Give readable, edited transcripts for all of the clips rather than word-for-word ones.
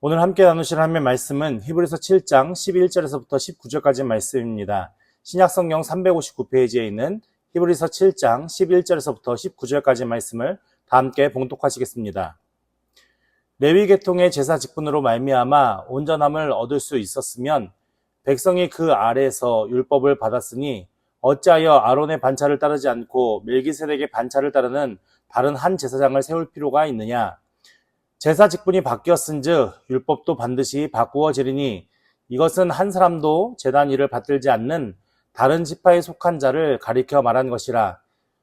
오늘 함께 나누실 하나님의 말씀은 히브리서 7장 11절에서부터 19절까지 말씀입니다. 신약성경 359페이지에 있는 히브리서 7장 11절에서부터 19절까지 말씀을 다 함께 봉독하시겠습니다. 레위 계통의 제사 직분으로 말미암아 온전함을 얻을 수 있었으면 백성이 그 아래에서 율법을 받았으니 어찌하여 아론의 반차를 따르지 않고 멜기세덱의 반차를 따르는 다른 한 제사장을 세울 필요가 있느냐? 제사 직분이 바뀌었은즉 율법도 반드시 바꾸어지리니 이것은 한 사람도 제단 일을 받들지 않는 다른 지파에 속한 자를 가리켜 말한 것이라.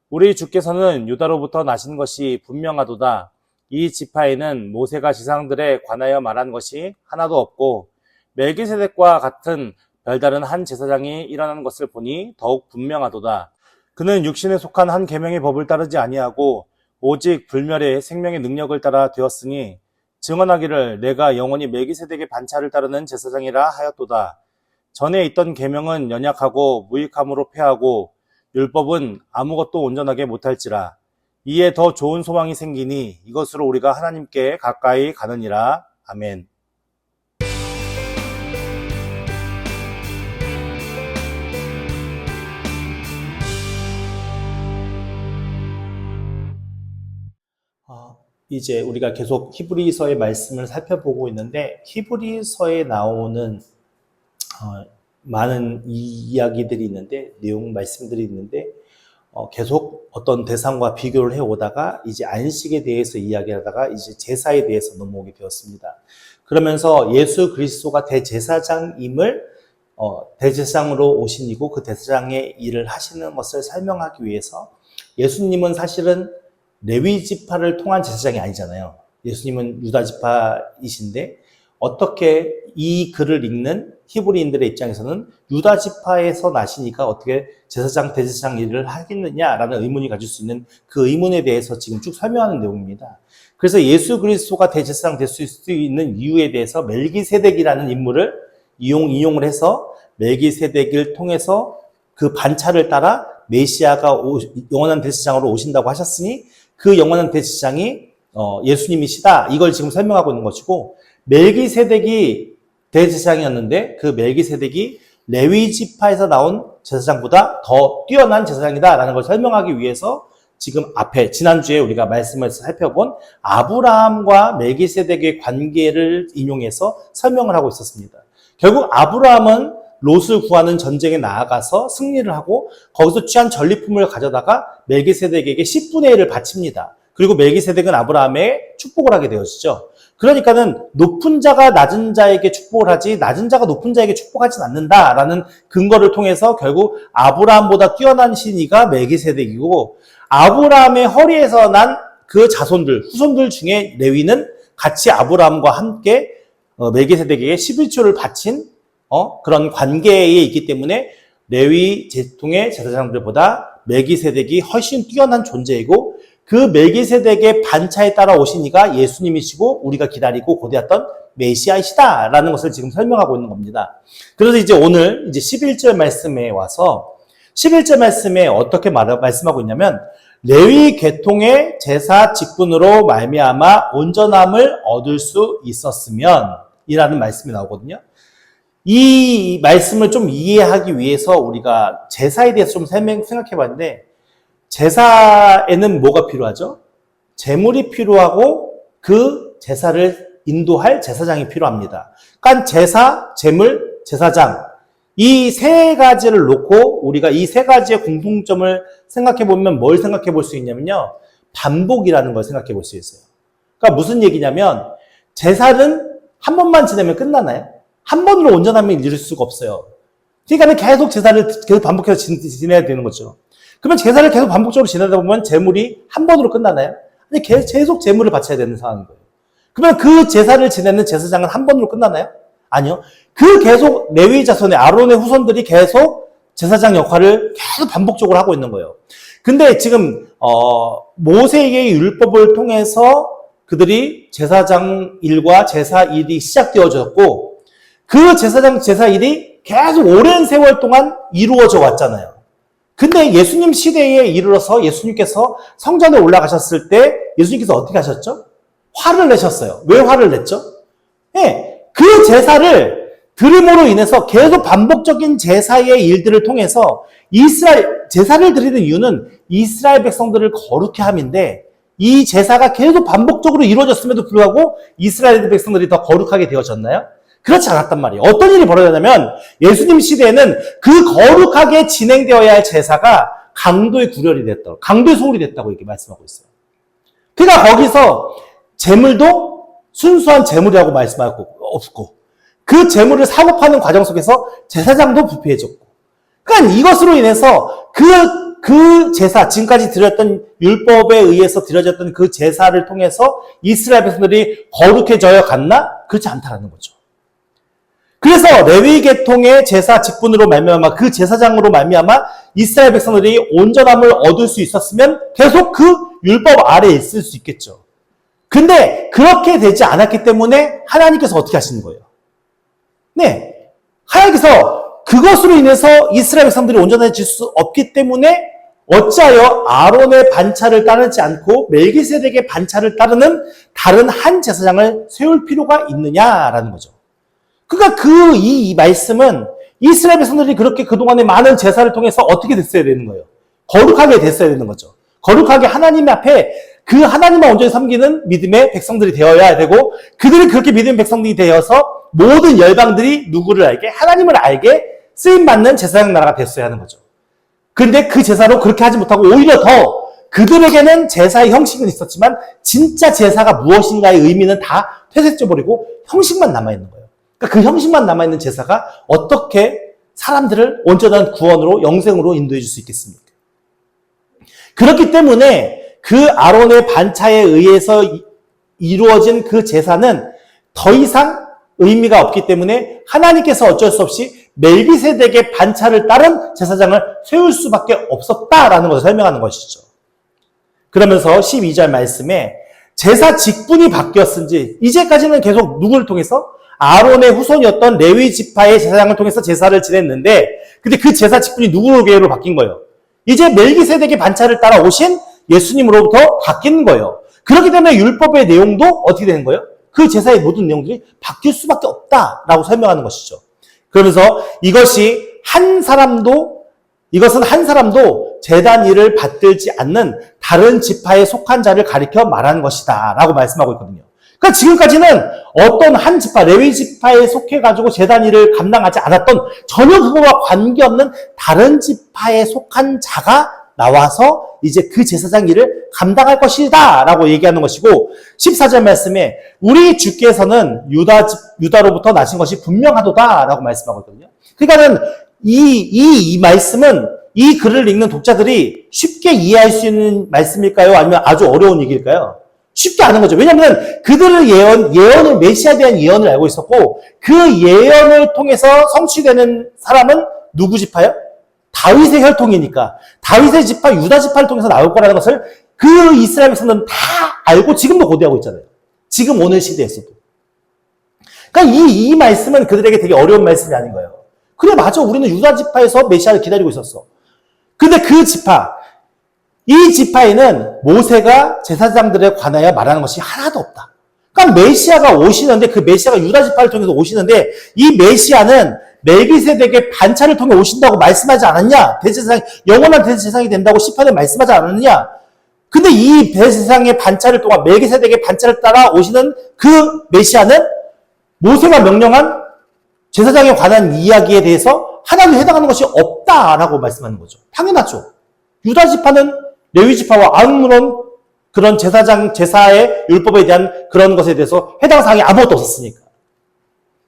우리 주께서는 유다로부터 나신 것이 분명하도다. 이 지파에는 모세가 지상들에 관하여 말한 것이 하나도 없고 멜기세덱과 같은 별다른 한 제사장이 일어난 것을 보니 더욱 분명하도다. 그는 육신에 속한 한 계명의 법을 따르지 아니하고 오직 불멸의 생명의 능력을 따라 되었으니 증언하기를 내가 영원히 멜기세덱의 반차를 따르는 제사장이라 하였도다. 전에 있던 계명은 연약하고 무익함으로 패하고 율법은 아무것도 온전하게 못할지라. 이에 더 좋은 소망이 생기니 이것으로 우리가 하나님께 가까이 가느니라. 아멘. 이제 우리가 계속 히브리서의 말씀을 살펴보고 있는데 히브리서에 나오는 많은 이야기들이 있는데 내용 말씀들이 있는데 계속 어떤 대상과 비교를 해오다가 이제 안식에 대해서 이야기하다가 이제 제사에 대해서 넘어오게 되었습니다. 그러면서 예수 그리스도가 대제사장임을 대제사장으로 오신 이고 그 대제사장의 일을 하시는 것을 설명하기 위해서 예수님은 사실은 레위 지파를 통한 제사장이 아니잖아요. 예수님은 유다 지파이신데 어떻게 이 글을 읽는 히브리인들의 입장에서는 유다 지파에서 나시니까 어떻게 제사장, 대제사장 일을 하겠느냐라는 의문이 가질 수 있는 그 의문에 대해서 지금 쭉 설명하는 내용입니다. 그래서 예수 그리스도가 대제사장 될 수 있는 이유에 대해서 멜기세덱이라는 인물을 이용을 해서 멜기세덱을 통해서 그 반차를 따라 메시아가 영원한 대제사장으로 오신다고 하셨으니 그 영원한 대제사장이 예수님이시다. 이걸 지금 설명하고 있는 것이고 멜기세덱이 대제사장이었는데 그 멜기세덱이 레위 지파에서 나온 제사장보다 더 뛰어난 제사장이다라는 걸 설명하기 위해서 지금 앞에 지난주에 우리가 말씀을 살펴본 아브라함과 멜기세덱의 관계를 인용해서 설명을 하고 있었습니다. 결국 아브라함은 롯을 구하는 전쟁에 나아가서 승리를 하고 거기서 취한 전리품을 가져다가 멜기세덱에게 10분의 1을 바칩니다. 그리고 멜기세덱은 아브라함의 축복을 하게 되어지죠. 그러니까는 높은 자가 낮은 자에게 축복을 하지 낮은 자가 높은 자에게 축복하진 않는다라는 근거를 통해서 결국 아브라함보다 뛰어난 신이가 멜기세덱이고 아브라함의 허리에서 난 그 자손들, 후손들 중에 레위는 같이 아브라함과 함께 멜기세덱에게 11조를 바친 그런 관계에 있기 때문에 레위 계통의 제사장들보다 멜기세덱이 훨씬 뛰어난 존재이고 그 멜기세덱의 반차에 따라 오신 이가 예수님이시고 우리가 기다리고 고대했던 메시아이시다라는 것을 지금 설명하고 있는 겁니다. 그래서 이제 오늘 이제 11절 말씀에 와서 11절 말씀에 어떻게 말씀하고 있냐면 레위 계통의 제사 직분으로 말미암아 온전함을 얻을 수 있었으면 이라는 말씀이 나오거든요. 이 말씀을 좀 이해하기 위해서 우리가 제사에 대해서 좀 생각해 봤는데 제사에는 뭐가 필요하죠? 제물이 필요하고 그 제사를 인도할 제사장이 필요합니다. 그러니까 제사, 제물, 제사장 이 세 가지를 놓고 우리가 이 세 가지의 공통점을 생각해 보면 뭘 생각해 볼 수 있냐면요. 반복이라는 걸 생각해 볼 수 있어요. 그러니까 무슨 얘기냐면 제사는 한 번만 지내면 끝나나요? 한 번으로 온전함을 이룰 수가 없어요. 그러니까 계속 제사를 계속 반복해서 지내야 되는 거죠. 그러면 제사를 계속 반복적으로 지내다 보면 제물이 한 번으로 끝나나요? 아니, 계속 제물을 바쳐야 되는 상황인 거예요. 그러면 그 제사를 지내는 제사장은 한 번으로 끝나나요? 아니요. 그 계속 레위 자손의 아론의 후손들이 계속 제사장 역할을 계속 반복적으로 하고 있는 거예요. 근데 지금 모세의 율법을 통해서 그들이 제사장 일과 제사 일이 시작되어졌고 그 제사장 제사 일이 계속 오랜 세월 동안 이루어져 왔잖아요. 근데 예수님 시대에 이르러서 예수님께서 성전에 올라가셨을 때 예수님께서 어떻게 하셨죠? 화를 내셨어요. 왜 화를 냈죠? 예, 그 제사를 드림으로 인해서 계속 반복적인 제사의 일들을 통해서 제사를 드리는 이유는 이스라엘 백성들을 거룩해 함인데, 이 제사가 계속 반복적으로 이루어졌음에도 불구하고 이스라엘 백성들이 더 거룩하게 되어졌나요? 그렇지 않았단 말이에요. 어떤 일이 벌어졌냐면, 예수님 시대에는 그 거룩하게 진행되어야 할 제사가 강도의 구렬이 됐다, 강도의 소홀이 됐다고 이렇게 말씀하고 있어요. 그러니까 거기서 제물도 순수한 제물이라고 말씀하고 없고, 그 제물을 사고 파는 과정 속에서 제사장도 부패해졌고, 그러니까 이것으로 인해서 그 제사, 지금까지 드렸던 율법에 의해서 드려졌던 그 제사를 통해서 이스라엘 백성들이 거룩해져 갔나? 그렇지 않다라는 거죠. 그래서 레위 계통의 제사 직분으로 말미암아, 그 제사장으로 말미암아 이스라엘 백성들이 온전함을 얻을 수 있었으면 계속 그 율법 아래에 있을 수 있겠죠. 근데 그렇게 되지 않았기 때문에 하나님께서 어떻게 하시는 거예요? 네, 하나님께서 그것으로 인해서 이스라엘 백성들이 온전해질 수 없기 때문에 어찌하여 아론의 반차를 따르지 않고 멜기세덱의 반차를 따르는 다른 한 제사장을 세울 필요가 있느냐라는 거죠. 그러니까 이 말씀은 이스라엘 백성들이 그렇게 그동안의 많은 제사를 통해서 어떻게 됐어야 되는 거예요? 거룩하게 됐어야 되는 거죠. 거룩하게 하나님 앞에 그 하나님만 온전히 섬기는 믿음의 백성들이 되어야 되고, 그들이 그렇게 믿음의 백성들이 되어서 모든 열방들이 누구를 알게? 하나님을 알게 쓰임받는 제사장 나라가 됐어야 하는 거죠. 그런데 그 제사로 그렇게 하지 못하고 오히려 더 그들에게는 제사의 형식은 있었지만 진짜 제사가 무엇인가의 의미는 다 퇴색해버리고 형식만 남아있는 거예요. 그러니까 그 형식만 남아있는 제사가 어떻게 사람들을 온전한 구원으로, 영생으로 인도해 줄 수 있겠습니까? 그렇기 때문에 그 아론의 반차에 의해서 이루어진 그 제사는 더 이상 의미가 없기 때문에 하나님께서 어쩔 수 없이 멜기세덱의 반차를 따른 제사장을 세울 수밖에 없었다라는 것을 설명하는 것이죠. 그러면서 12절 말씀에 제사 직분이 바뀌었은지, 이제까지는 계속 누구를 통해서? 아론의 후손이었던 레위 지파의 제사장을 통해서 제사를 지냈는데, 근데 그 제사 직분이 누구에게로 바뀐 거예요? 이제 멜기세덱의 반차를 따라 오신 예수님으로부터 바뀐 거예요. 그렇기 때문에 율법의 내용도 어떻게 되는 거예요? 그 제사의 모든 내용들이 바뀔 수밖에 없다라고 설명하는 것이죠. 그러면서 이것은 한 사람도 제단 일을 받들지 않는 다른 지파에 속한 자를 가리켜 말하는 것이다 라고 말씀하고 있거든요. 그러니까 지금까지는 어떤 한 지파, 레위 지파에 속해가지고 제단 일을 감당하지 않았던, 전혀 그거와 관계없는 다른 지파에 속한 자가 나와서 이제 그 제사장 일을 감당할 것이다 라고 얘기하는 것이고, 14절 말씀에 우리 주께서는 유다로부터 나신 것이 분명하도다 라고 말씀하고 있거든요. 그러니까는 이 말씀은 이 글을 읽는 독자들이 쉽게 이해할 수 있는 말씀일까요? 아니면 아주 어려운 얘기일까요? 쉽게 아는 거죠. 왜냐하면 그들의 예언을, 메시아에 대한 예언을 알고 있었고, 그 예언을 통해서 성취되는 사람은 누구 지파요? 다윗의 혈통이니까 다윗의 지파, 유다 지파를 통해서 나올 거라는 것을 그 이스라엘 백성들은 다 알고 지금도 고대하고 있잖아요. 지금 오늘 시대에서도. 그러니까 이 말씀은 그들에게 되게 어려운 말씀이 아닌 거예요. 그래, 맞아. 우리는 유다 지파에서 메시아를 기다리고 있었어. 근데 그 지파, 이 지파에는 모세가 제사장들에 관하여 말하는 것이 하나도 없다. 그러니까 메시아가 오시는데, 그 메시아가 유다 지파를 통해서 오시는데, 이 메시아는 멜기세덱의 반차를 통해 오신다고 말씀하지 않았냐? 대제사장, 영원한 대제사장이 된다고 시편에 말씀하지 않았느냐? 근데 이 대제사장의 반차를 통한, 멜기세덱의 반차를 따라 오시는 그 메시아는 모세가 명령한 제사장에 관한 이야기에 대해서 하나도 해당하는 것이 없다라고 말씀하는 거죠. 당연하죠. 유다 지파는 레위 지파와 아무런 그런 제사의 율법에 대한 그런 것에 대해서 해당 사항이 아무것도 없었으니까.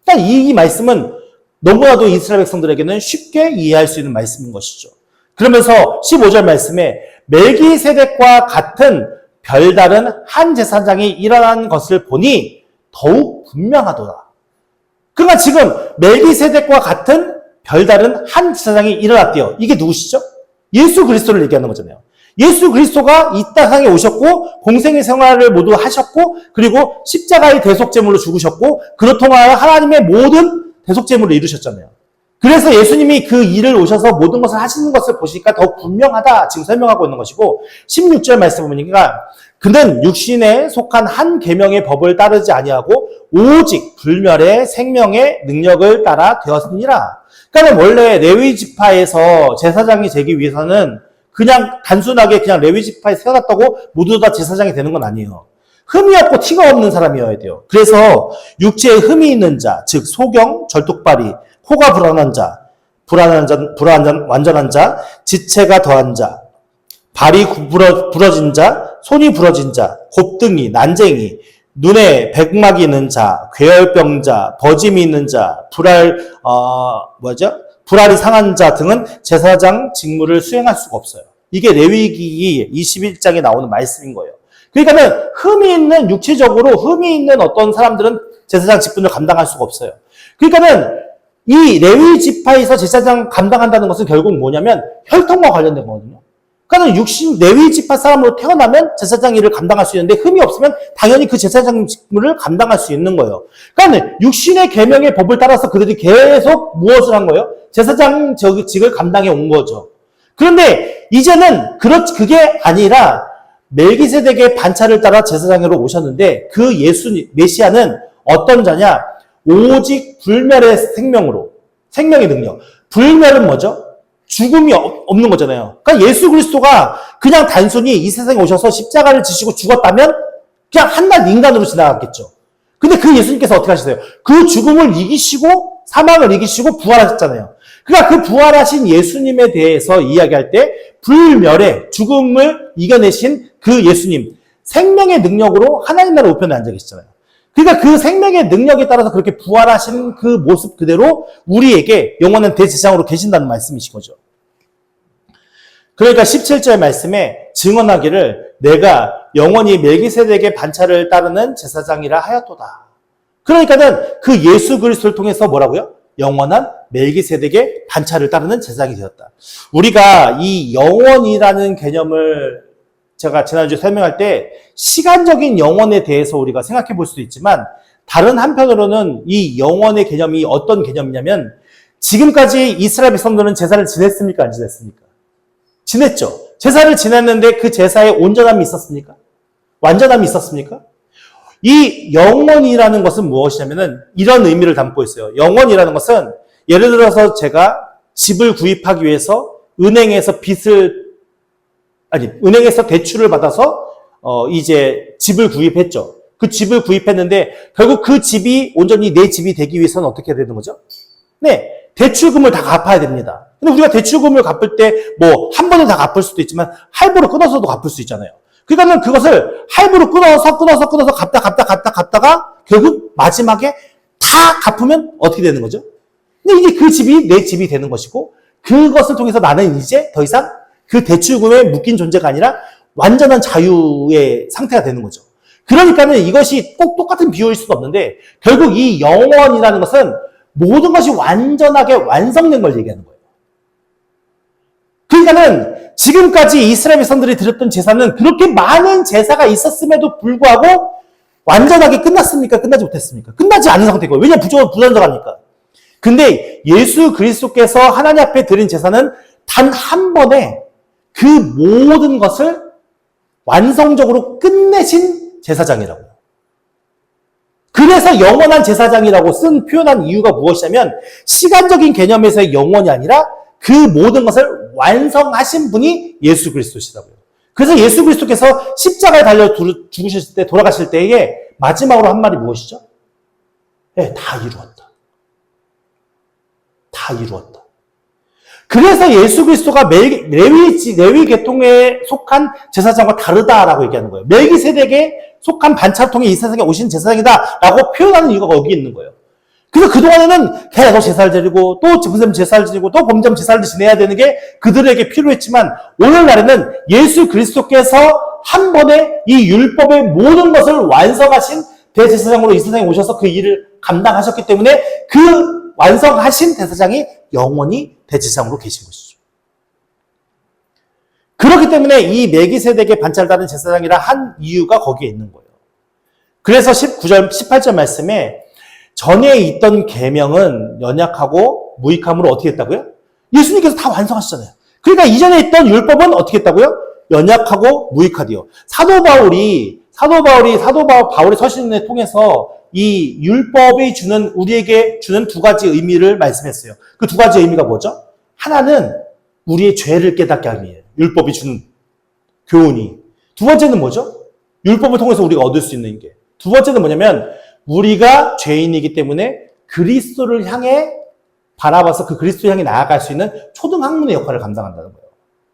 그러니까 이 말씀은 너무나도 이스라엘 백성들에게는 쉽게 이해할 수 있는 말씀인 것이죠. 그러면서 15절 말씀에 멜기세덱과 같은 별다른 한 제사장이 일어난 것을 보니 더욱 분명하도다. 그러니까 지금 멜기세덱과 같은 별다른 한 제사장이 일어났대요. 이게 누구시죠? 예수 그리스도를 얘기하는 거잖아요. 예수 그리스도가 이 땅에 오셨고 공생의 생활을 모두 하셨고, 그리고 십자가의 대속제물로 죽으셨고, 그로 통하여 하나님의 모든 대속제물을 이루셨잖아요. 그래서 예수님이 그 일을 오셔서 모든 것을 하시는 것을 보시니까 더욱 분명하다 지금 설명하고 있는 것이고, 16절 말씀 보니까 그는 육신에 속한 한 계명의 법을 따르지 아니하고 오직 불멸의 생명의 능력을 따라 되었느니라. 그러니까 원래 레위 지파에서 제사장이 되기 위해서는 그냥 단순하게 그냥 레위 지파에 태어났다고 모두 다 제사장이 되는 건 아니에요. 흠이 없고 티가 없는 사람이어야 돼요. 그래서 육체에 흠이 있는 자, 즉 소경, 절뚝발이, 코가 완전한 자, 지체가 더한 자, 발이 부러진 자, 손이 부러진 자, 곱등이, 난쟁이, 눈에 백막이 있는 자, 괴혈병자, 버짐이 있는 자, 불알이 상한 자 등은 제사장 직무를 수행할 수가 없어요. 이게 레위기 21장에 나오는 말씀인 거예요. 그러니까는 육체적으로 흠이 있는 어떤 사람들은 제사장 직분을 감당할 수가 없어요. 그러니까는 이 레위 지파에서 제사장 감당한다는 것은 결국 뭐냐면 혈통과 관련된 거거든요. 그러니까 레위 지파 사람으로 태어나면 제사장 일을 감당할 수 있는데 흠이 없으면 당연히 그 제사장 직무를 감당할 수 있는 거예요. 그러니까 육신의 계명의 법을 따라서 그들이 계속 무엇을 한 거예요? 제사장 직을 감당해 온 거죠. 그런데 이제는 그게 아니라 멜기세덱의 반차를 따라 제사장으로 오셨는데 그 메시아는 어떤 자냐? 오직 불멸의 생명의 능력. 불멸은 뭐죠? 죽음이 없는 거잖아요. 그러니까 예수 그리스도가 그냥 단순히 이 세상에 오셔서 십자가를 지시고 죽었다면 그냥 한낱 인간으로 지나갔겠죠. 근데 그 예수님께서 어떻게 하셨어요? 그 죽음을 이기시고 사망을 이기시고 부활하셨잖아요. 그러니까 그 부활하신 예수님에 대해서 이야기할 때 불멸의 죽음을 이겨내신 그 예수님, 생명의 능력으로 하나님 나라 우편에 앉아 계시잖아요. 그러니까 그 생명의 능력에 따라서 그렇게 부활하신 그 모습 그대로 우리에게 영원한 대제사장으로 계신다는 말씀이신 거죠. 그러니까 17절 말씀에 증언하기를 내가 영원히 멜기세덱의 반차를 따르는 제사장이라 하였도다. 그러니까는 그 예수 그리스도를 통해서 뭐라고요? 영원한 멜기세덱의 반차를 따르는 제사장이 되었다. 우리가 이 영원이라는 개념을 제가 지난주에 설명할 때 시간적인 영원에 대해서 우리가 생각해 볼 수도 있지만 다른 한편으로는 이 영원의 개념이 어떤 개념이냐면 지금까지 이스라엘 백성들은 제사를 지냈습니까? 안 지냈습니까? 지냈죠. 제사를 지냈는데 그 제사에 온전함이 있었습니까? 완전함이 있었습니까? 이 영원이라는 것은 무엇이냐면은 이런 의미를 담고 있어요. 영원이라는 것은 예를 들어서 제가 집을 구입하기 위해서 은행에서 대출을 받아서 이제 집을 구입했죠. 그 집을 구입했는데 결국 그 집이 온전히 내 집이 되기 위해서는 어떻게 해야 되는 거죠? 네, 대출금을 다 갚아야 됩니다. 근데 우리가 대출금을 갚을 때 뭐 한 번에 다 갚을 수도 있지만 할부로 끊어서도 갚을 수 있잖아요. 그러니까는 그것을 할부로 끊어서 갚다가 결국 마지막에 다 갚으면 어떻게 되는 거죠? 근데 이제 그 집이 내 집이 되는 것이고 그것을 통해서 나는 이제 더 이상 그 대출금에 묶인 존재가 아니라 완전한 자유의 상태가 되는 거죠. 그러니까는 이것이 꼭 똑같은 비유일 수도 없는데 결국 이 영원이라는 것은 모든 것이 완전하게 완성된 걸 얘기하는 거예요. 그러니까는 지금까지 이스라엘 백성들이 드렸던 제사는 그렇게 많은 제사가 있었음에도 불구하고 완전하게 끝났습니까? 끝나지 못했습니까? 끝나지 않은 상태고요. 왜냐하면 불완전하니까. 근데 예수 그리스도께서 하나님 앞에 드린 제사는 단 한 번에 그 모든 것을 완성적으로 끝내신 제사장이라고요. 그래서 영원한 제사장이라고 표현한 이유가 무엇이냐면 시간적인 개념에서의 영원이 아니라 그 모든 것을 완성하신 분이 예수 그리스도시라고요. 그래서 예수 그리스도께서 십자가에 달려 죽으실 때 돌아가실 때에 마지막으로 한 말이 무엇이죠? 네, 다 이루었다. 다 이루었다. 그래서 예수 그리스도가 레위 계통에 속한 제사장과 다르다라고 얘기하는 거예요. 멜기세덱에 속한 반차통에 이 세상에 오신 제사장이다라고 표현하는 이유가 거기 있는 거예요. 그래서 그동안에는 계속 제사를 드리고 또 범죄 제사를 드리고 또 범죄 제사를 지내야 되는 게 그들에게 필요했지만 오늘날에는 예수 그리스도께서 한 번에 이 율법의 모든 것을 완성하신 대제사장으로 이 세상에 오셔서 그 일을 감당하셨기 때문에 그 완성하신 대제사장이 영원히 대제사장으로 계신 것이죠. 그렇기 때문에 이 멜기세덱의 반차를 따른 제사장이라 한 이유가 거기에 있는 거예요. 그래서 18절 말씀에 전에 있던 계명은 연약하고 무익함으로 어떻게 했다고요? 예수님께서 다 완성하셨잖아요. 그러니까 이전에 있던 율법은 어떻게 했다고요? 연약하고 무익하디요. 바울이 서신을 통해서 이 율법이 우리에게 주는 두 가지 의미를 말씀했어요. 그 두 가지 의미가 뭐죠? 하나는 우리의 죄를 깨닫게 함이에요. 율법이 주는 교훈이. 두 번째는 뭐죠? 율법을 통해서 우리가 얻을 수 있는 게. 두 번째는 뭐냐면 우리가 죄인이기 때문에 그리스도를 향해 바라봐서 그 그리스도를 향해 나아갈 수 있는 초등학문의 역할을 감당한다는 거예요.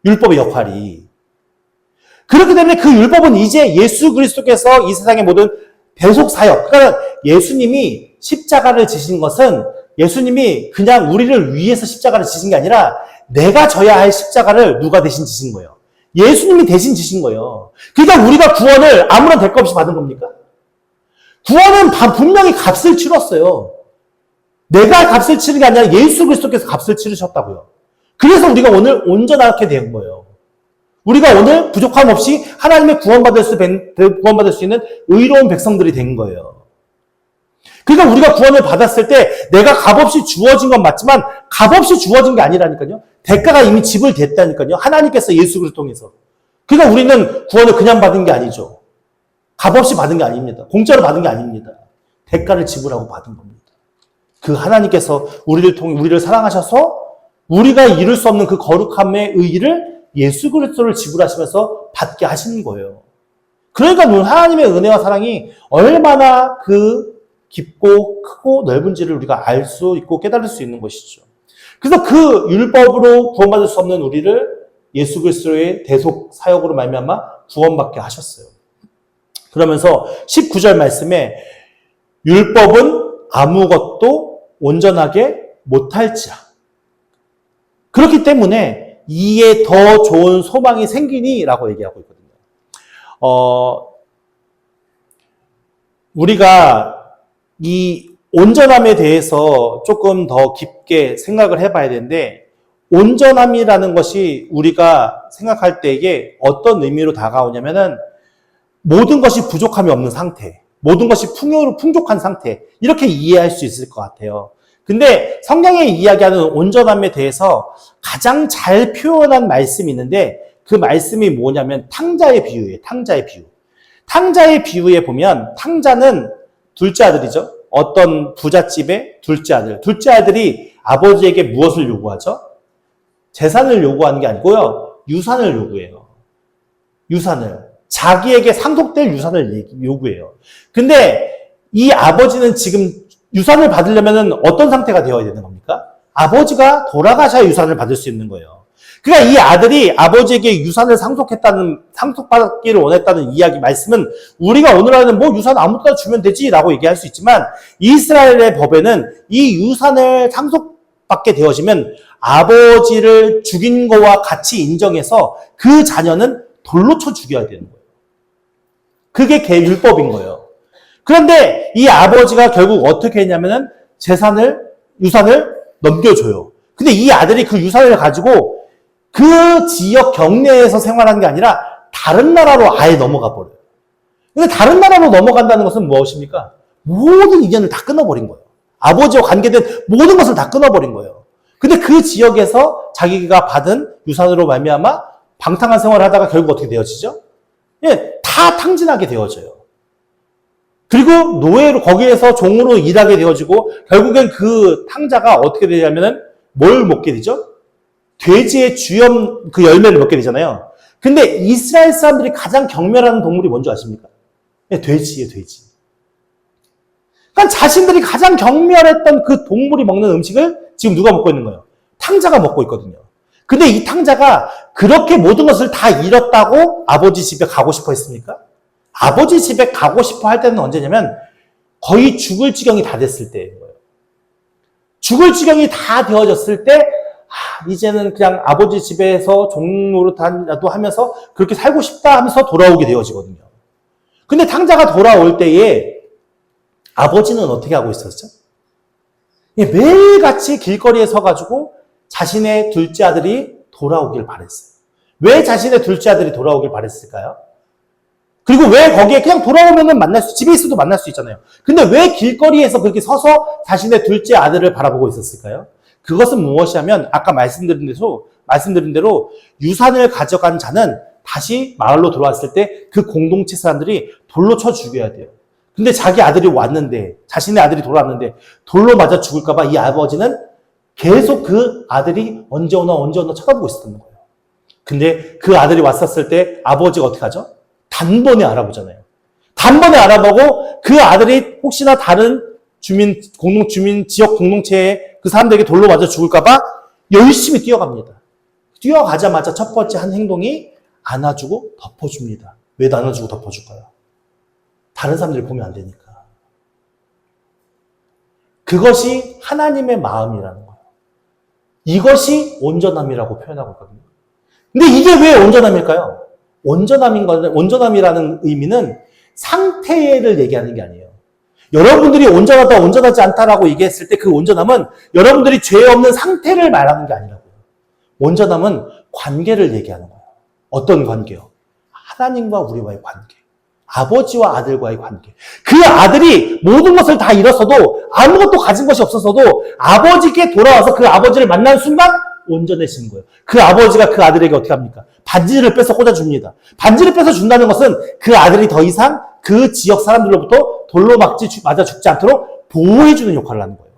율법의 역할이. 그렇기 때문에 그 율법은 이제 예수 그리스도께서 이 세상의 모든 대속 사역, 그러니까 예수님이 십자가를 지신 것은 예수님이 그냥 우리를 위해서 십자가를 지신 게 아니라 내가 져야 할 십자가를 누가 대신 지신 거예요. 예수님이 대신 지신 거예요. 그러니까 우리가 구원을 아무런 대가 없이 받은 겁니까? 구원은 분명히 값을 치렀어요. 내가 값을 치는 게 아니라 예수 그리스도께서 값을 치르셨다고요. 그래서 우리가 오늘 온전하게 된 거예요. 우리가 오늘 부족함 없이 하나님의 구원받을 수 있는 의로운 백성들이 된 거예요. 그러니까 우리가 구원을 받았을 때 내가 값없이 주어진 건 맞지만 값없이 주어진 게 아니라니까요. 대가가 이미 지불됐다니까요. 하나님께서 예수 그리스도를 통해서. 그러니까 우리는 구원을 그냥 받은 게 아니죠. 값없이 받은 게 아닙니다. 공짜로 받은 게 아닙니다. 대가를 지불하고 받은 겁니다. 그 하나님께서 우리를 사랑하셔서 우리가 이룰 수 없는 그 거룩함의 의의를 예수 그리스도를 지불하시면서 받게 하시는 거예요. 그러니까 하나님의 은혜와 사랑이 얼마나 그 깊고 크고 넓은지를 우리가 알 수 있고 깨달을 수 있는 것이죠. 그래서 그 율법으로 구원받을 수 없는 우리를 예수 그리스도의 대속 사역으로 말미암아 구원받게 하셨어요. 그러면서 19절 말씀에 율법은 아무것도 온전하게 못할지라. 그렇기 때문에 이에 더 좋은 소망이 생기니라고 얘기하고 있거든요. 우리가 이 온전함에 대해서 조금 더 깊게 생각을 해봐야 되는데 온전함이라는 것이 우리가 생각할 때에 어떤 의미로 다가오냐면은 모든 것이 부족함이 없는 상태, 모든 것이 풍족한 상태 이렇게 이해할 수 있을 것 같아요. 근데 성경에 이야기하는 온전함에 대해서 가장 잘 표현한 말씀이 있는데 그 말씀이 뭐냐면 탕자의 비유예요. 탕자의 비유. 탕자의 비유에 보면 탕자는 둘째 아들이죠. 어떤 부잣집의 둘째 아들. 둘째 아들이 아버지에게 무엇을 요구하죠? 재산을 요구하는 게 아니고요. 유산을 요구해요. 유산을. 자기에게 상속될 유산을 요구해요. 근데 이 아버지는 지금 유산을 받으려면 어떤 상태가 되어야 되는 겁니까? 아버지가 돌아가셔야 유산을 받을 수 있는 거예요. 그러니까 이 아들이 아버지에게 유산을 상속받기를 원했다는 이야기, 말씀은 우리가 오늘 하는 뭐 유산 아무데나 주면 되지라고 얘기할 수 있지만 이스라엘의 법에는 이 유산을 상속받게 되어지면 아버지를 죽인 거와 같이 인정해서 그 자녀는 돌로 쳐 죽여야 되는 거예요. 그게 율법인 거예요. 그런데 이 아버지가 결국 어떻게 했냐면은 유산을 넘겨줘요. 근데 이 아들이 그 유산을 가지고 그 지역 경내에서 생활하는 게 아니라 다른 나라로 아예 넘어가 버려요. 근데 다른 나라로 넘어간다는 것은 무엇입니까? 모든 인연을 다 끊어버린 거예요. 아버지와 관계된 모든 것을 다 끊어버린 거예요. 근데 그 지역에서 자기가 받은 유산으로 말미암아 방탕한 생활을 하다가 결국 어떻게 되어지죠? 예, 다 탕진하게 되어져요. 그리고 노예로 거기에서 종으로 일하게 되어지고 결국엔 그 탕자가 어떻게 되냐면은 뭘 먹게 되죠? 돼지의 주염 그 열매를 먹게 되잖아요. 근데 이스라엘 사람들이 가장 경멸하는 동물이 뭔지 아십니까? 네, 돼지예요, 돼지. 그러니까 자신들이 가장 경멸했던 그 동물이 먹는 음식을 지금 누가 먹고 있는 거예요? 탕자가 먹고 있거든요. 근데 이 탕자가 그렇게 모든 것을 다 잃었다고 아버지 집에 가고 싶어 했습니까? 아버지 집에 가고 싶어 할 때는 언제냐면 거의 죽을 지경이 다 됐을 때인 거예요. 죽을 지경이 다 되어졌을 때 이제는 그냥 아버지 집에서 종노릇이라도 하면서 그렇게 살고 싶다 하면서 돌아오게 되어지거든요. 근데 탕자가 돌아올 때에 아버지는 어떻게 하고 있었죠? 매일같이 길거리에 서가지고 자신의 둘째 아들이 돌아오길 바랬어요. 왜 자신의 둘째 아들이 돌아오길 바랬을까요? 그리고 왜 거기에 그냥 돌아오면은 집에 있어도 만날 수 있잖아요. 근데 왜 길거리에서 그렇게 서서 자신의 둘째 아들을 바라보고 있었을까요? 그것은 무엇이냐면 아까 말씀드린 대로 유산을 가져간 자는 다시 마을로 돌아왔을 때 그 공동체 사람들이 돌로 쳐 죽여야 돼요. 근데 자기 아들이 왔는데, 자신의 아들이 돌아왔는데 돌로 맞아 죽을까봐 이 아버지는 계속 그 아들이 언제 오나 쳐다보고 있었던 거예요. 근데 그 아들이 왔었을 때 아버지가 어떻게 하죠? 단번에 알아보잖아요. 단번에 알아보고 그 아들이 혹시나 다른 지역 공동체의 그 사람들에게 돌로 맞아 죽을까봐 열심히 뛰어갑니다. 뛰어가자마자 첫 번째 한 행동이 안아주고 덮어줍니다. 왜 안아주고 덮어줄까요? 다른 사람들이 보면 안 되니까. 그것이 하나님의 마음이라는 거예요. 이것이 온전함이라고 표현하고 있거든요. 근데 이게 왜 온전함일까요? 온전함이라는 의미는 상태를 얘기하는 게 아니에요. 여러분들이 온전하다, 온전하지 않다라고 얘기했을 때 그 온전함은 여러분들이 죄 없는 상태를 말하는 게 아니라고요. 온전함은 관계를 얘기하는 거예요. 어떤 관계요? 하나님과 우리와의 관계. 아버지와 아들과의 관계. 그 아들이 모든 것을 다 잃었어도 아무것도 가진 것이 없었어도 아버지께 돌아와서 그 아버지를 만난 순간 온전해지는 거예요. 그 아버지가 그 아들에게 어떻게 합니까? 반지를 뺏어 꽂아줍니다. 반지를 뺏어 준다는 것은 그 아들이 더 이상 그 지역 사람들로부터 돌로 맞아 죽지 않도록 보호해주는 역할을 하는 거예요.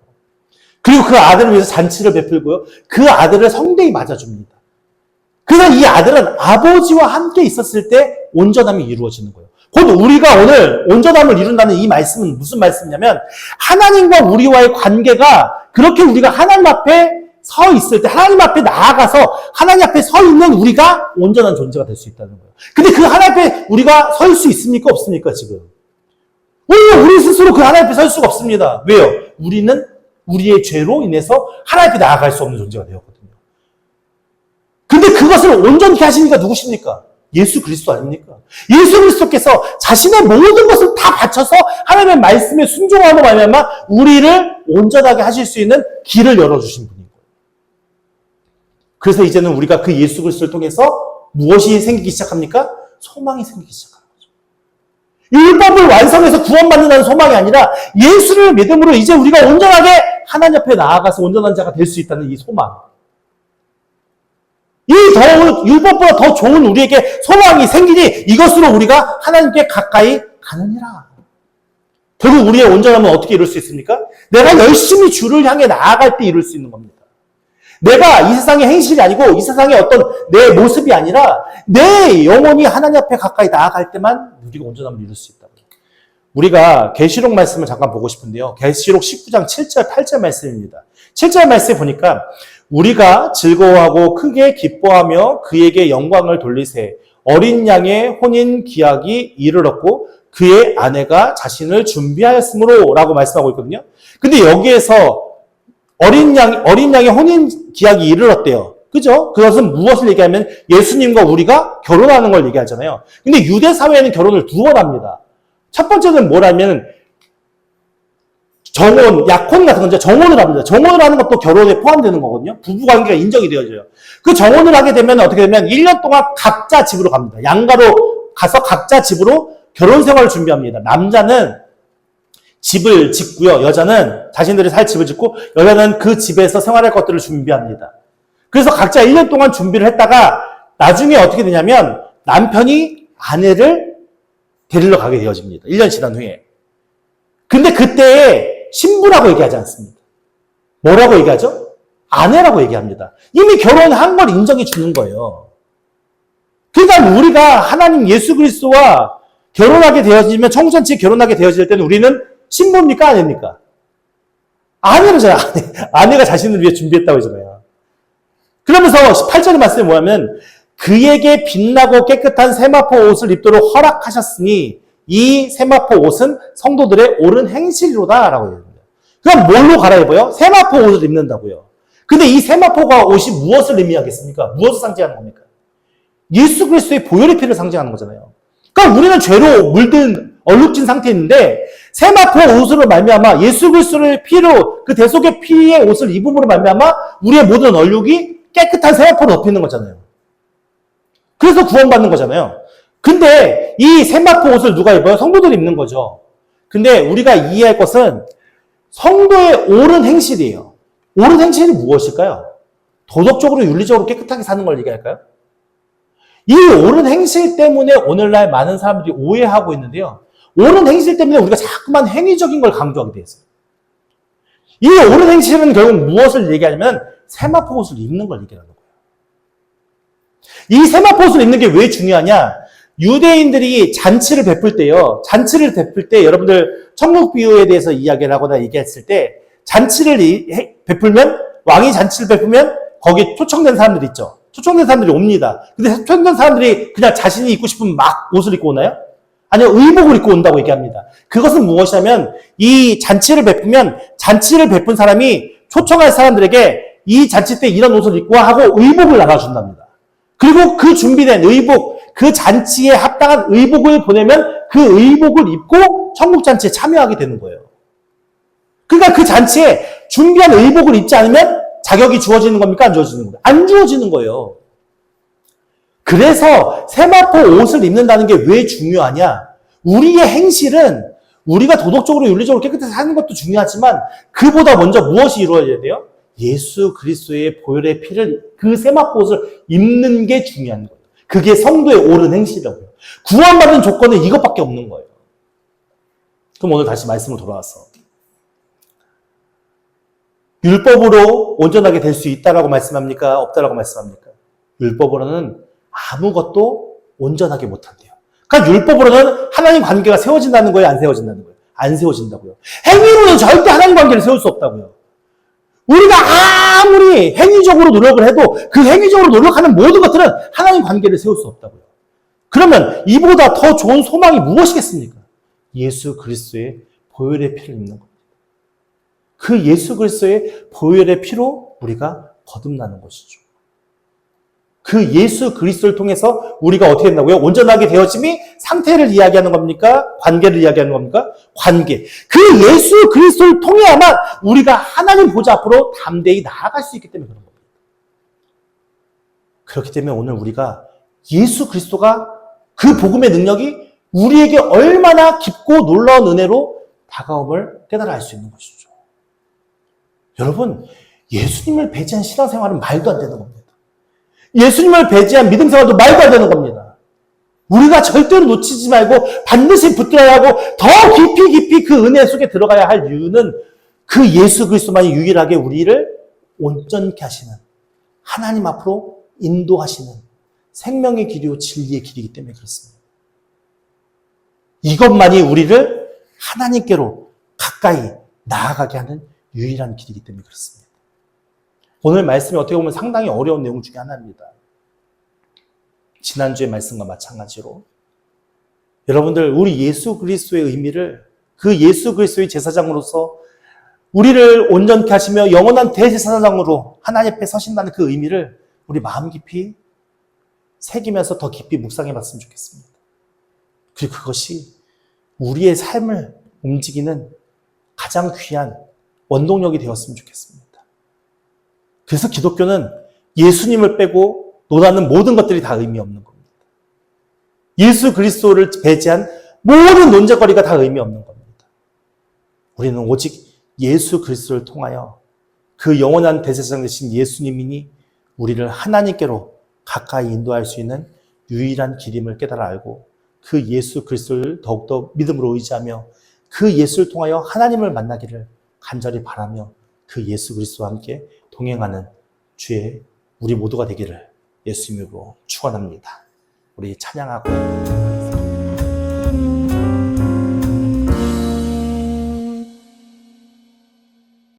그리고 그 아들을 위해서 잔치를 베풀고요. 그 아들을 성대히 맞아줍니다. 그래서 이 아들은 아버지와 함께 있었을 때 온전함이 이루어지는 거예요. 곧 우리가 오늘 온전함을 이룬다는 이 말씀은 무슨 말씀이냐면 하나님과 우리와의 관계가 그렇게 우리가 하나님 앞에 서 있을 때 하나님 앞에 나아가서 하나님 앞에 서 있는 우리가 온전한 존재가 될 수 있다는 거예요. 근데 그 하나님 앞에 우리가 설 수 있습니까? 없습니까? 지금? 우리 스스로 그 하나님 앞에 설 수가 없습니다. 왜요? 우리는 우리의 죄로 인해서 하나님 앞에 나아갈 수 없는 존재가 되었거든요. 근데 그것을 온전케 하신 이가 누구십니까? 예수 그리스도 아닙니까? 예수 그리스도께서 자신의 모든 것을 다 바쳐서 하나님의 말씀에 순종함으로 말미암아 우리를 온전하게 하실 수 있는 길을 열어주신 분인 거예요. 그래서 이제는 우리가 그 예수 그리스도를 통해서 무엇이 생기기 시작합니까? 소망이 생기기 시작합니다. 율법을 완성해서 구원받는다는 소망이 아니라 예수를 믿음으로 이제 우리가 온전하게 하나님 앞에 나아가서 온전한 자가 될 수 있다는 이 소망. 율법보다 더 좋은 우리에게 소망이 생기니 이것으로 우리가 하나님께 가까이 가느니라. 결국 우리의 온전함은 어떻게 이룰 수 있습니까? 내가 열심히 주를 향해 나아갈 때 이룰 수 있는 겁니다. 내가 이 세상의 행실이 아니고 이 세상의 어떤 내 모습이 아니라 내 영혼이 하나님 앞에 가까이 나아갈 때만 우리가 온전함을 이룰 수 있다. 우리가 계시록 말씀을 잠깐 보고 싶은데요. 계시록 19장 7절 8절 말씀입니다. 7절 말씀에 보니까 우리가 즐거워하고 크게 기뻐하며 그에게 영광을 돌리세 어린 양의 혼인 기약이 이르렀고 그의 아내가 자신을 준비하였으므로 라고 말씀하고 있거든요. 근데 여기에서 어린 양의 혼인 기약이 이르렀대요. 그죠? 그것은 무엇을 얘기하면 예수님과 우리가 결혼하는 걸 얘기하잖아요. 근데 유대 사회에는 결혼을 두 번 합니다. 첫 번째는 뭐라면 정혼, 약혼 같은 건 이제 정혼을 합니다. 정혼을 하는 것도 결혼에 포함되는 거거든요. 부부관계가 인정이 되어져요. 그 정혼을 하게 되면 어떻게 되면 1년 동안 각자 집으로 갑니다. 양가로 가서 각자 집으로 결혼 생활을 준비합니다. 남자는 집을 짓고요. 여자는 자신들이 살 집을 짓고 여자는 그 집에서 생활할 것들을 준비합니다. 그래서 각자 1년 동안 준비를 했다가 나중에 어떻게 되냐면 남편이 아내를 데리러 가게 되어집니다. 1년 지난 후에. 근데 그때에 신부라고 얘기하지 않습니다. 뭐라고 얘기하죠? 아내라고 얘기합니다. 이미 결혼한 걸 인정해 주는 거예요. 그러니까 우리가 하나님 예수 그리스도와 결혼하게 되어지면 청전치에 결혼하게 되어질 때는 우리는 신부입니까? 아닙니까? 아내잖아요. 아내가 자신을 위해 준비했다고 하잖아요. 그러면서 18절의 말씀이 뭐냐면 그에게 빛나고 깨끗한 세마포 옷을 입도록 허락하셨으니 이 세마포 옷은 성도들의 옳은 행실이로다 라고 얘기합니다. 그럼 뭘로 갈아입어요? 세마포 옷을 입는다고요. 근데 이 세마포가 옷이 무엇을 의미하겠습니까? 무엇을 상징하는 겁니까? 예수 그리스도의 보혈의 피를 상징하는 거잖아요. 그러니까 우리는 죄로 물든 얼룩진 상태인데 세마포 옷으로 말미암아 예수 그리스도의 피로 그 대속의 피의 옷을 입음으로 말미암아 우리의 모든 얼룩이 깨끗한 세마포로 덮이는 거잖아요. 그래서 구원받는 거잖아요. 근데 이 세마포 옷을 누가 입어요? 성도들이 입는 거죠. 근데 우리가 이해할 것은 성도의 옳은 행실이에요. 옳은 행실이 무엇일까요? 도덕적으로 윤리적으로 깨끗하게 사는 걸 얘기할까요? 이 옳은 행실 때문에 오늘날 많은 사람들이 오해하고 있는데요. 옳은 행실 때문에 우리가 자꾸만 행위적인 걸 강조하게 돼 있어요. 이 옳은 행실은 결국 무엇을 얘기하냐면 세마포 옷을 입는 걸 얘기하는 거예요. 이 세마포 옷을 입는 게 왜 중요하냐? 유대인들이 잔치를 베풀 때요. 잔치를 베풀 때 여러분들 천국 비유에 대해서 이야기를 하거나 얘기했을 때 잔치를 베풀면 왕이 잔치를 베풀면 거기 초청된 사람들 있죠. 초청된 사람들이 옵니다. 근데 초청된 사람들이 그냥 자신이 입고 싶은 막 옷을 입고 오나요? 아니요, 의복을 입고 온다고 얘기합니다. 그것은 무엇이냐면 이 잔치를 베풀면 잔치를 베푼 사람이 초청할 사람들에게 이 잔치 때 이런 옷을 입고 와 하고 의복을 나눠준답니다. 그리고 그 준비된 의복, 그 잔치에 합당한 의복을 보내면 그 의복을 입고 천국 잔치에 참여하게 되는 거예요. 그러니까 그 잔치에 준비한 의복을 입지 않으면 자격이 주어지는 겁니까? 안 주어지는 겁니까? 안 주어지는 거예요. 그래서 세마포 옷을 입는다는 게 왜 중요하냐? 우리의 행실은 우리가 도덕적으로 윤리적으로 깨끗하게 사는 것도 중요하지만 그보다 먼저 무엇이 이루어져야 돼요? 예수 그리스도의 보혈의 피를 그 세마포 옷을 입는 게 중요한 거예요. 그게 성도의 옳은 행실이라고요. 구원받은 조건은 이것밖에 없는 거예요. 그럼 오늘 다시 말씀으로 돌아와서 율법으로 온전하게 될 수 있다라고 말씀합니까? 없다라고 말씀합니까? 율법으로는 아무것도 온전하게 못한대요. 그러니까 율법으로는 하나님 관계가 세워진다는 거예요? 안 세워진다는 거예요? 안 세워진다고요. 행위로는 절대 하나님 관계를 세울 수 없다고요. 우리가 아무리 행위적으로 노력을 해도 그 행위적으로 노력하는 모든 것들은 하나님 관계를 세울 수 없다고요. 그러면 이보다 더 좋은 소망이 무엇이겠습니까? 예수 그리스도의 보혈의 피를 입는 겁니다. 그 예수 그리스도의 보혈의 피로 우리가 거듭나는 것이죠. 그 예수 그리스도를 통해서 우리가 어떻게 된다고요? 온전하게 되어짐이 상태를 이야기하는 겁니까? 관계를 이야기하는 겁니까? 관계. 그 예수 그리스도를 통해야만 우리가 하나님 보좌 앞으로 담대히 나아갈 수 있기 때문에 그런 겁니다. 그렇기 때문에 오늘 우리가 예수 그리스도가 그 복음의 능력이 우리에게 얼마나 깊고 놀라운 은혜로 다가옴을 깨달아 알 수 있는 것이죠. 여러분, 예수님을 배제한 신앙생활은 말도 안 되는 겁니다. 예수님을 배제한 믿음 생활도 말도 안 되는 겁니다. 우리가 절대로 놓치지 말고 반드시 붙들어야 하고 더 깊이 그 은혜 속에 들어가야 할 이유는 그 예수 그리스도만이 유일하게 우리를 온전케 하시는 하나님 앞으로 인도하시는 생명의 길이요 진리의 길이기 때문에 그렇습니다. 이것만이 우리를 하나님께로 가까이 나아가게 하는 유일한 길이기 때문에 그렇습니다. 오늘 말씀이 어떻게 보면 상당히 어려운 내용 중에 하나입니다. 지난주의 말씀과 마찬가지로 여러분들 우리 예수 그리스도의 의미를 그 예수 그리스도의 제사장으로서 우리를 온전케 하시며 영원한 대제사장으로 하나님 앞에 서신다는 그 의미를 우리 마음 깊이 새기면서 더 깊이 묵상해 봤으면 좋겠습니다. 그리고 그것이 우리의 삶을 움직이는 가장 귀한 원동력이 되었으면 좋겠습니다. 그래서 기독교는 예수님을 빼고 논하는 모든 것들이 다 의미 없는 겁니다. 예수 그리스도를 배제한 모든 논쟁거리가 다 의미 없는 겁니다. 우리는 오직 예수 그리스도를 통하여 그 영원한 대제사장 되신 예수님이니 우리를 하나님께로 가까이 인도할 수 있는 유일한 길임을 깨달아 알고 그 예수 그리스도를 더욱더 믿음으로 의지하며 그 예수를 통하여 하나님을 만나기를 간절히 바라며 그 예수 그리스도와 함께 동행하는 주의 우리 모두가 되기를 예수 이름으로 축원합니다. 우리 찬양하고